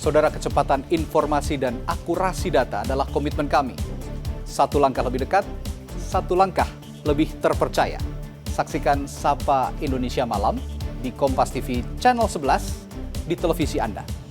Saudara, kecepatan informasi dan akurasi data adalah komitmen kami. Satu langkah lebih dekat, satu langkah lebih terpercaya. Saksikan Sapa Indonesia Malam di Kompas TV Channel 11 di televisi Anda.